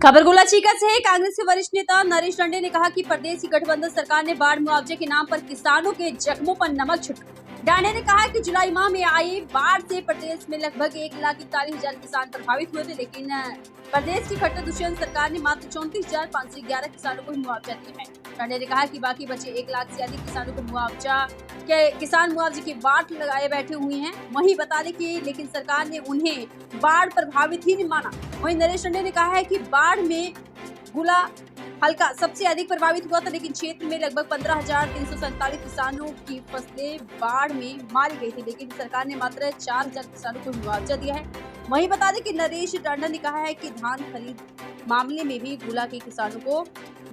खबर गुलाचीका से है। कांग्रेस के वरिष्ठ नेता नरेश रांडे ने कहा कि प्रदेश की गठबंधन सरकार ने बाढ़ मुआवजे के नाम पर किसानों के जख्मों पर नमक छिड़का। रांडे ने कहा कि जुलाई माह में आई बाढ़ से प्रदेश में लगभग 1,41,000 किसान प्रभावित हुए थे, लेकिन प्रदेश की खट्टर दुष्यंत सरकार ने मात्र 34,511 किसानों को मुआवजा दिया है। रांडे ने कहा कि बाकी बचे 1 लाख से अधिक किसानों को किसान मुआवजे की बाट लगाए बैठे हुए हैं। वहीं बता दें कि लेकिन सरकार ने उन्हें बाढ़ प्रभावित ही नहीं माना। वहीं नरेश रांडे ने कहा है कि बाढ़ में गुला हल्का सबसे अधिक प्रभावित हुआ था, लेकिन क्षेत्र में लगभग 15,347 किसानों की फसलें बाढ़ में मारी गई थी, लेकिन सरकार ने मात्र 4,000 किसानों को मुआवजा दिया है। वहीं बता दें कि नरेश रांडे ने कहा है कि धान खरीद मामले में भी गुला के किसानों को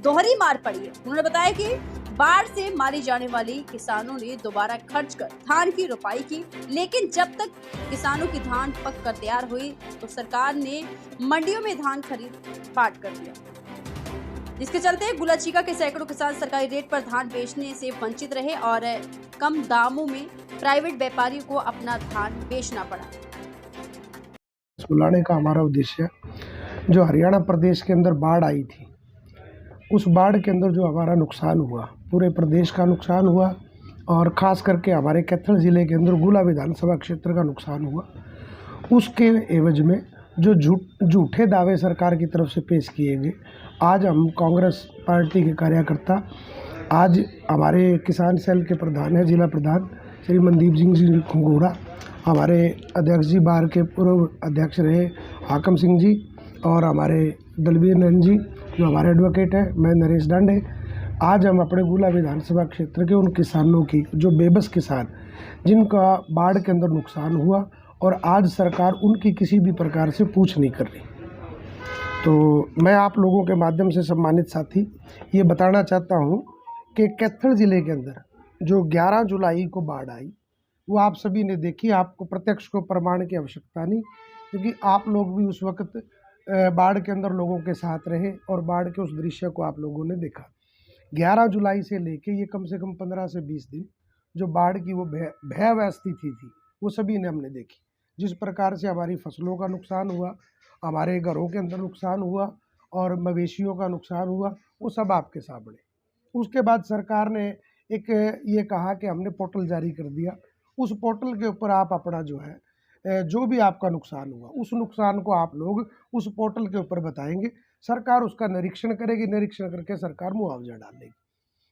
दोहरी मार पड़ी है। उन्होंने बताया कि बाढ़ से मारी जाने वाली किसानों ने दोबारा खर्च कर धान की रोपाई की, लेकिन जब तक किसानों की धान पक कर तैयार हुई तो सरकार ने मंडियों में धान खरीद बांट कर दिया, जिसके चलते गुलाचीका के सैकड़ों किसान सरकारी रेट पर धान बेचने से वंचित रहे और कम दामों में प्राइवेट व्यापारियों को अपना धान बेचना पड़ा। बुलाने का हमारा उद्देश्य जो हरियाणा प्रदेश के अंदर बाढ़ आई थी, उस बाढ़ के अंदर जो हमारा नुकसान हुआ, पूरे प्रदेश का नुकसान हुआ और ख़ास करके हमारे कैथल ज़िले के अंदर गुला विधानसभा क्षेत्र का नुकसान हुआ, उसके एवज में जो झूठे दावे सरकार की तरफ से पेश किए गए, आज हम कांग्रेस पार्टी के कार्यकर्ता, आज हमारे किसान सेल के प्रधान है, जिला प्रधान श्री मनदीप सिंह जी खंगोड़ा, हमारे अध्यक्ष जी बार के पूर्व अध्यक्ष रहे हाकम सिंह जी और हमारे दलबीर नंदन जी जो हमारे एडवोकेट हैं, मैं नरेश रांडे, आज हम अपने गुला विधानसभा क्षेत्र के उन किसानों की जो बेबस किसान जिनका बाढ़ के अंदर नुकसान हुआ और आज सरकार उनकी किसी भी प्रकार से पूछ नहीं कर रही, तो मैं आप लोगों के माध्यम से सम्मानित साथी ये बताना चाहता हूँ कि कैथल ज़िले के अंदर जो 11 जुलाई को बाढ़ आई वो आप सभी ने देखी। आपको प्रत्यक्ष को प्रमाण की आवश्यकता नहीं, क्योंकि आप लोग भी उस वक्त बाढ़ के अंदर लोगों के साथ रहे और बाढ़ के उस दृश्य को आप लोगों ने देखा। 11 जुलाई से लेके ये कम से कम 15 से 20 दिन जो बाढ़ की वो भयावह स्थिति थी वो सभी ने हमने देखी। जिस प्रकार से हमारी फसलों का नुकसान हुआ, हमारे घरों के अंदर नुकसान हुआ और मवेशियों का नुकसान हुआ, वो सब आपके सामने। उसके बाद सरकार ने एक ये कहा कि हमने पोर्टल जारी कर दिया, उस पोर्टल के ऊपर आप अपना जो है जो भी आपका नुकसान हुआ उस नुकसान को आप लोग उस पोर्टल के ऊपर बताएंगे, सरकार उसका निरीक्षण करेगी, निरीक्षण करके सरकार मुआवजा डालेगी।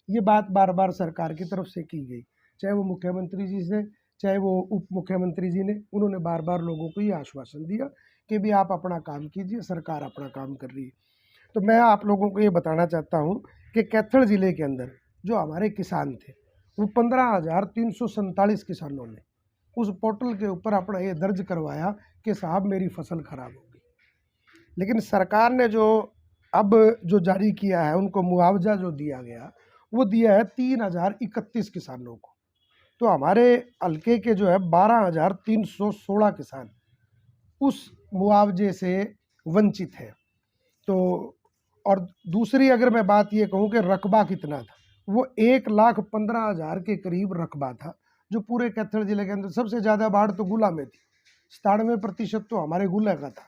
ये बात बार बार सरकार की तरफ से की गई, चाहे वो मुख्यमंत्री जी से चाहे वो उप मुख्यमंत्री जी ने, उन्होंने बार बार लोगों को ये आश्वासन दिया कि भी आप अपना काम कीजिए, सरकार अपना काम कर रही है। तो मैं आप लोगों को ये बताना चाहता हूँ कि कैथल ज़िले के अंदर जो हमारे किसान थे वो 15,347 किसानों ने उस पोर्टल के ऊपर अपना ये दर्ज करवाया कि साहब मेरी फसल खराब हो गई, लेकिन सरकार ने जो जारी किया है, उनको मुआवजा जो दिया गया वो दिया है 3,031 किसानों को। तो हमारे हल्के के जो है 12,316 किसान उस मुआवजे से वंचित है। तो और दूसरी अगर मैं बात ये कहूँ कि रकबा कितना था, वो 1,15,000 के करीब रकबा था, जो पूरे कैथल ज़िले के अंदर सबसे ज़्यादा बाढ़ तो गुला में थी, 97% तो हमारे गुला का था।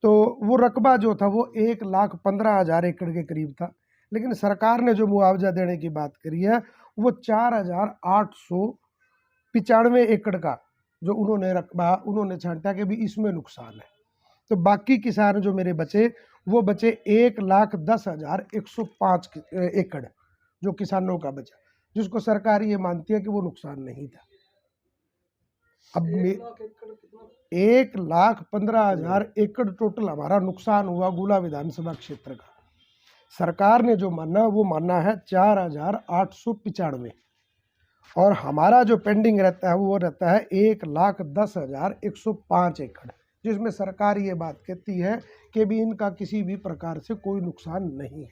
तो वो रकबा जो था वो 1,15,000 एकड़ के करीब था, लेकिन सरकार ने जो मुआवजा देने की बात करी है वो 4,895 एकड़ का जो उन्होंने रकबा उन्होंने छांटा कि भी इसमें नुकसान है। तो बाकी किसान जो मेरे बचे वो बचे 1,10,105 एकड़ जो किसानों का बचा, जिसको सरकार ये मानती है कि वो नुकसान नहीं था। अब 1,15,000 एकड़ टोटल हमारा नुकसान हुआ गुला विधानसभा क्षेत्र का। सरकार ने जो माना वो माना है 4,895 और हमारा जो पेंडिंग रहता है वो रहता है 1,10,105 एकड़, जिसमें सरकार ये बात कहती है कि भी इनका किसी भी प्रकार से कोई नुकसान नहीं है।